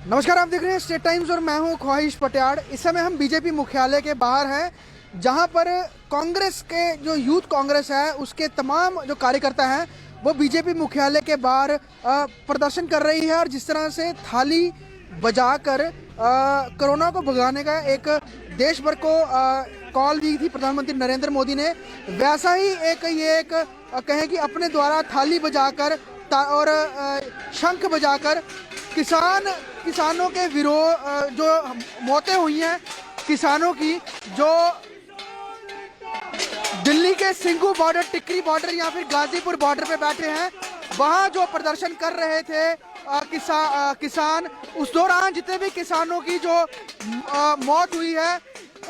नमस्कार, आप देख रहे हैं स्टेट टाइम्स और मैं हूं ख्वाहिश पटियाड़। इस समय हम बीजेपी मुख्यालय के बाहर हैं, जहां पर कांग्रेस के जो यूथ कांग्रेस है उसके तमाम जो कार्यकर्ता हैं वो बीजेपी मुख्यालय के बाहर प्रदर्शन कर रही है। और जिस तरह से थाली बजाकर कोरोना को भगाने का एक देश भर को कॉल दी थी प्रधानमंत्री नरेंद्र मोदी ने, वैसा ही एक कहें कि अपने द्वारा थाली बजाकर और शंख बजाकर किसानों के विरोध जो मौतें हुई हैं किसानों की, जो दिल्ली के सिंघू बॉर्डर, टिकरी बॉर्डर या फिर गाजीपुर बॉर्डर पे बैठे हैं, वहां जो प्रदर्शन कर रहे थे किसान, उस दौरान जितने भी किसानों की जो मौत हुई है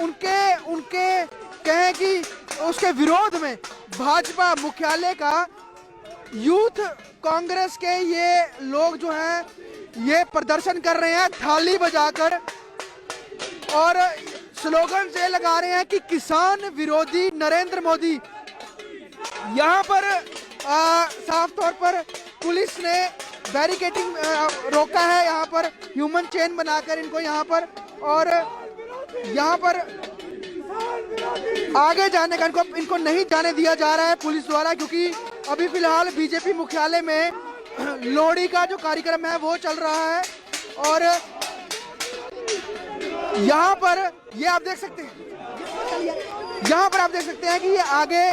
उनके कहें कि उसके विरोध में भाजपा मुख्यालय का यूथ कांग्रेस के ये लोग जो हैं ये प्रदर्शन कर रहे हैं थाली बजाकर, और स्लोगन से लगा रहे हैं कि किसान विरोधी नरेंद्र मोदी। यहाँ पर साफ तौर पर पुलिस ने बैरिकेडिंग रोका है, यहाँ पर ह्यूमन चेन बनाकर इनको यहाँ पर, और यहाँ पर आगे जाने का इनको नहीं जाने दिया जा रहा है पुलिस द्वारा, क्योंकि अभी फिलहाल बीजेपी मुख्यालय में लोहड़ी का जो कार्यक्रम है वो चल रहा है। और यहाँ पर ये आप देख सकते हैं, यहाँ पर आप देख सकते हैं कि ये आगे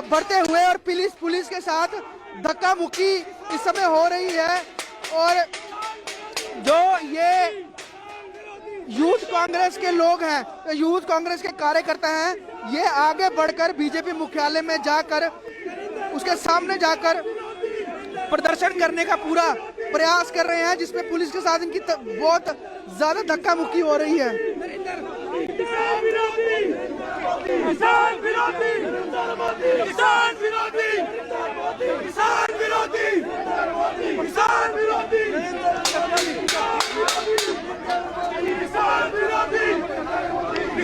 बढ़ते हुए और पुलिस के साथ धक्का मुक्की इस समय हो रही है। और जो ये यूथ कांग्रेस के लोग हैं, यूथ कांग्रेस के कार्यकर्ता हैं, ये आगे बढ़कर बीजेपी मुख्यालय में जाकर उसके सामने जाकर प्रदर्शन करने का पूरा प्रयास कर रहे हैं, जिसमें पुलिस के साथ इनकी बहुत ज्यादा धक्का मुक्की हो रही है।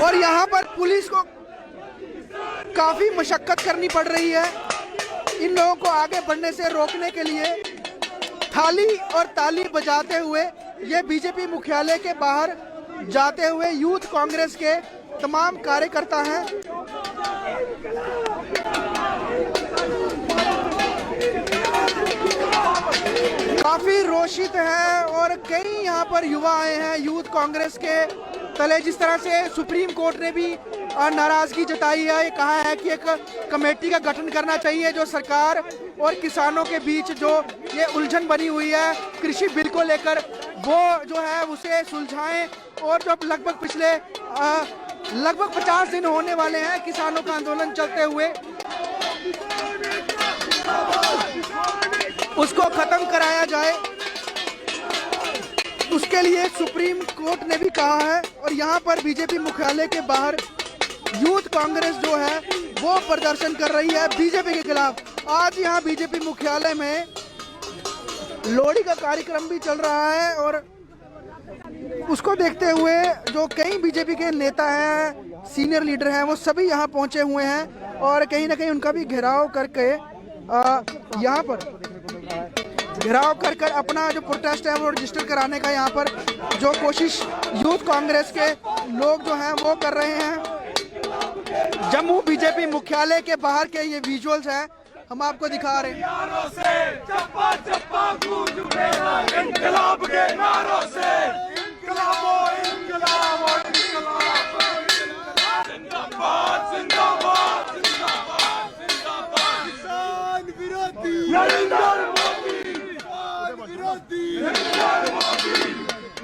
और यहाँ पर पुलिस को काफी मशक्कत करनी पड़ रही है इन लोगों को आगे बढ़ने से रोकने के लिए। थाली और ताली बजाते हुए ये बीजेपी मुख्यालय के बाहर जाते हुए यूथ कांग्रेस के तमाम कार्यकर्ता हैं। काफी रोषित हैं और कई यहाँ पर युवा आए हैं यूथ कांग्रेस के तले। जिस तरह से सुप्रीम कोर्ट ने भी नाराजगी जताई है, ये कहा है कि एक कमेटी का गठन करना चाहिए जो सरकार और किसानों के बीच जो ये उलझन बनी हुई है कृषि बिल को लेकर, वो जो है उसे सुलझाएं। और जो लगभग पिछले लगभग 50 दिन होने वाले हैं किसानों का आंदोलन चलते हुए, उसको खत्म कराया जाए, उसके लिए सुप्रीम कोर्ट ने भी कहा है। और यहाँ पर बीजेपी मुख्यालय के बाहर यूथ कांग्रेस जो है वो प्रदर्शन कर रही है बीजेपी के खिलाफ। आज यहाँ बीजेपी मुख्यालय में लोहड़ी का कार्यक्रम भी चल रहा है, और उसको देखते हुए जो कई बीजेपी के नेता हैं, सीनियर लीडर हैं, वो सभी यहाँ पहुंचे हुए हैं। और कहीं ना कहीं उनका भी घेराव करके यहाँ पर घेराव कर अपना जो प्रोटेस्ट है वो रजिस्टर कराने का यहाँ पर जो कोशिश यूथ कांग्रेस के लोग जो हैं वो कर रहे हैं। जम्मू बीजेपी मुख्यालय के बाहर के ये विजुअल्स हैं, हम आपको दिखा रहे हैं। चप्पा चप्पा गूंज उठेगा इंकलाब के नारों से, इंकलाब इंकलाब जिंदाबाद जिंदाबाद जिंदाबाद जिंदाबाद। किसान विरोधी नरेंद्र मोदी, किसान विरोधी नरेंद्र मोदी,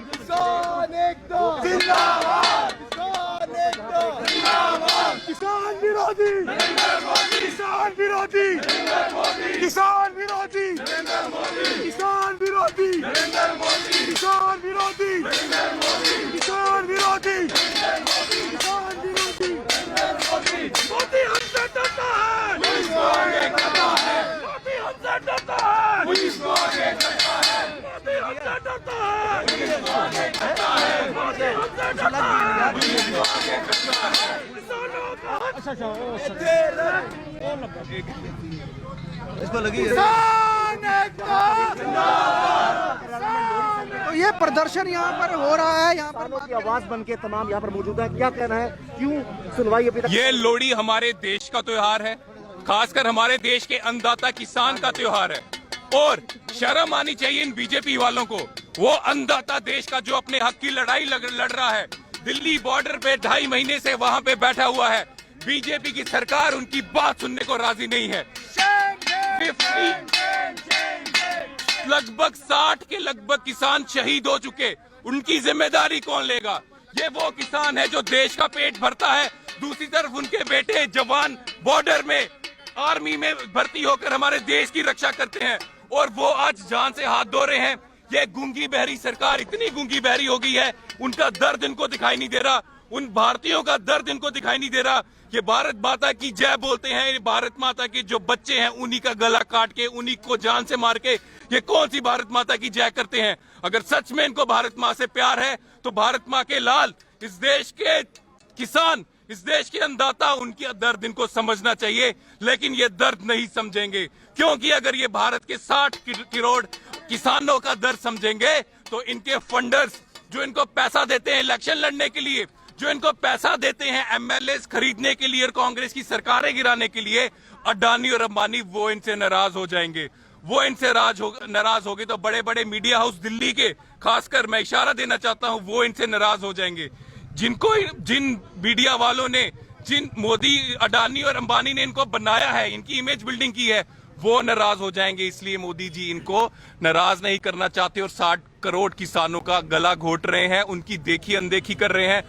किसान एकदम जिंदाबाद, किसान एकदम जिंदाबाद। किसान विरोधी नरेंद्र मोदी, किसान विरोधी नरेंद्र मोदी, किसान विरोधी नरेंद्र मोदी, किसान विरोधी नरेंद्र मोदी, किसान विरोधी नरेंद्र मोदी, किसान विरोधी नरेंद्र मोदी, किसान विरोधी नरेंद्र मोदी। मोदी हमसे डरता है, पुलिस को आगे करता है, मोदी हमसे डरता है, पुलिस को आगे करता है, मोदी हमसे डरता है, पुलिस को आगे करता है, मोदी हमसे डरता है, पुलिस को आगे करता है। किसानों का इसको लगी है। ये प्रदर्शन यहाँ पर हो रहा है, यहाँ पर किसानों की आवाज बन के तमाम यहाँ पर मौजूद है। क्या कहना है, क्यों सुनवाई अभी तक? ये लोहड़ी हमारे देश का त्योहार है, खासकर हमारे देश के अन्नदाता किसान का त्योहार है। और शर्म आनी चाहिए इन बीजेपी वालों को। वो अन्नदाता देश का जो अपने हक की लड़ाई लड़ रहा है, दिल्ली बॉर्डर पे 2.5 महीने से वहां पे बैठा हुआ है। बीजेपी की सरकार उनकी बात सुनने को राजी नहीं है। लगभग 60 के लगभग किसान शहीद हो चुके, उनकी जिम्मेदारी कौन लेगा? ये वो किसान है जो देश का पेट भरता है, दूसरी तरफ उनके बेटे जवान बॉर्डर में आर्मी में भर्ती होकर हमारे देश की रक्षा करते हैं और वो आज जान से हाथ धो रहे हैं। ये गूंगी बहरी सरकार इतनी गूंगी बहरी हो गई है, उनका दर्द इनको दिखाई नहीं दे रहा, उन भारतीयों का दर्द इनको दिखाई नहीं दे रहा। ये भारत माता की जय बोलते हैं, भारत माता के जो बच्चे हैं उन्हीं का गला काट के, उन्हीं को जान से मार के ये कौन सी भारत माता की जय करते हैं? अगर सच में इनको भारत माँ से प्यार है तो भारत माँ के लाल, इस देश के किसान, इस देश के अन्नदाता, उनकी दर्द इनको समझना चाहिए। लेकिन ये दर्द नहीं समझेंगे, क्योंकि अगर ये भारत के 60 करोड़ किसानों का दर्द समझेंगे तो इनके फंडर्स जो इनको पैसा देते हैं इलेक्शन लड़ने के लिए, जो इनको पैसा देते हैं एमएलए खरीदने के लिए और कांग्रेस की सरकारें गिराने के लिए, अडानी और अंबानी, वो इनसे नाराज हो जाएंगे। वो इनसे नाराज होंगे तो बड़े बड़े मीडिया हाउस दिल्ली के, खासकर मैं इशारा देना चाहता हूं, वो इनसे नाराज हो जाएंगे। जिन मीडिया वालों ने, जिन मोदी, अडानी और अंबानी ने इनको बनाया है, इनकी इमेज बिल्डिंग की है, वो नाराज हो जाएंगे। इसलिए मोदी जी इनको नाराज नहीं करना चाहते और 60 करोड़ किसानों का गला घोट रहे हैं, उनकी देखी अनदेखी कर रहे हैं।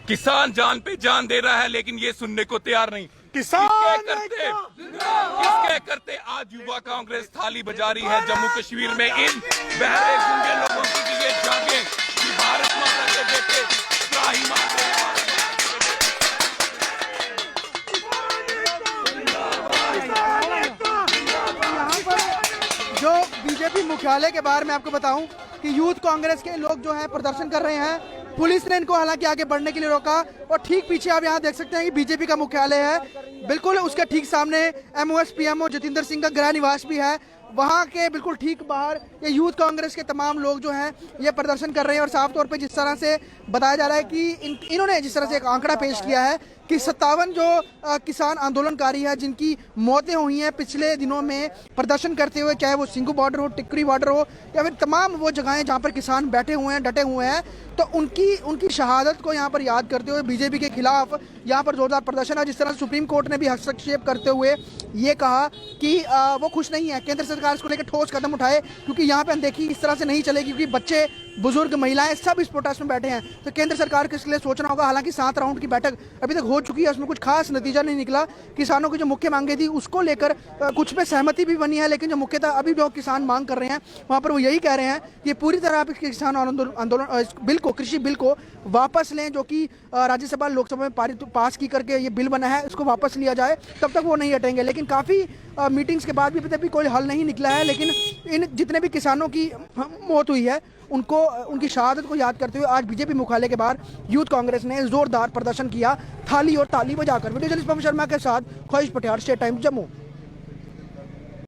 किसान जान पे जान दे रहा है लेकिन ये सुनने को तैयार नहीं। किसके करते आज युवा कांग्रेस थाली बजा रही है जम्मू कश्मीर में इन बहरे गूंगे लोगों के लिए जागे कि भारत माता के बेटे त्राही मार रहे हैं। यहाँ पर जो बीजेपी मुख्यालय के बाहर मैं आपको बताऊं कि यूथ कांग्रेस के लोग जो हैं प्रदर्शन कर रहे हैं। पुलिस ने इनको हालांकि आगे बढ़ने के लिए रोका और ठीक पीछे आप यहाँ देख सकते हैं कि बीजेपी का मुख्यालय है, बिल्कुल उसके ठीक सामने एमओएस पीएमओ जितेंद्र सिंह का गृह निवास भी है। वहाँ के बिल्कुल ठीक बाहर ये यूथ कांग्रेस के तमाम लोग जो हैं ये प्रदर्शन कर रहे हैं। और साफ तौर पे जिस तरह से बताया जा रहा है कि इन्होंने जिस तरह से एक आंकड़ा पेश किया है कि 57 जो किसान आंदोलनकारी है जिनकी मौतें हुई हैं पिछले दिनों में प्रदर्शन करते हुए, चाहे वो सिंघू बॉर्डर हो, टिकरी बॉर्डर हो या फिर तमाम वो जगहें जहाँ पर किसान बैठे हुए हैं, डटे हुए हैं, तो उनकी शहादत को यहाँ पर याद करते हुए बीजेपी के खिलाफ यहाँ पर जोरदार प्रदर्शन है। जिस तरह सुप्रीम कोर्ट ने भी हस्तक्षेप करते हुए ये कहा कि वो खुश नहीं है, केंद्र सरकार इसको लेकर ठोस कदम उठाए, क्योंकि यहाँ पे अनदेखी इस तरह से नहीं चलेगी, क्योंकि बच्चे, बुजुर्ग, महिलाएं सब इस प्रोटेस्ट में बैठे हैं। तो केंद्र सरकार को इसके लिए सोचना होगा। हालांकि 7 राउंड की बैठक अभी तक हो चुकी है, उसमें कुछ खास नतीजा नहीं निकला। किसानों की जो मुख्य मांगे थी उसको लेकर कुछ पे सहमति भी बनी है, लेकिन जो मुख्यतः अभी जो किसान मांग कर रहे हैं वहाँ पर वो यही कह रहे हैं कि पूरी तरह आप किसान आंदोलन बिल को, कृषि बिल को वापस लें, जो कि राज्यसभा लोकसभा में पास की करके ये बिल बना है, इसको वापस लिया जाए। तब तक वो नहीं हटेंगे। लेकिन काफ़ी मीटिंग्स के बाद भी अभी तक भी कोई हल नहीं निकला है। लेकिन इन जितने भी किसानों की मौत हुई है उनको, उनकी शहादत को याद करते हुए आज बीजेपी मुख्यालय के बाहर यूथ कांग्रेस ने जोरदार प्रदर्शन किया, थाली और ताली बजाकर। वीडियो जर्नलिस्ट पवन शर्मा के साथ ख्वाहिश पटियार, स्टेट टाइम्स, जम्मू।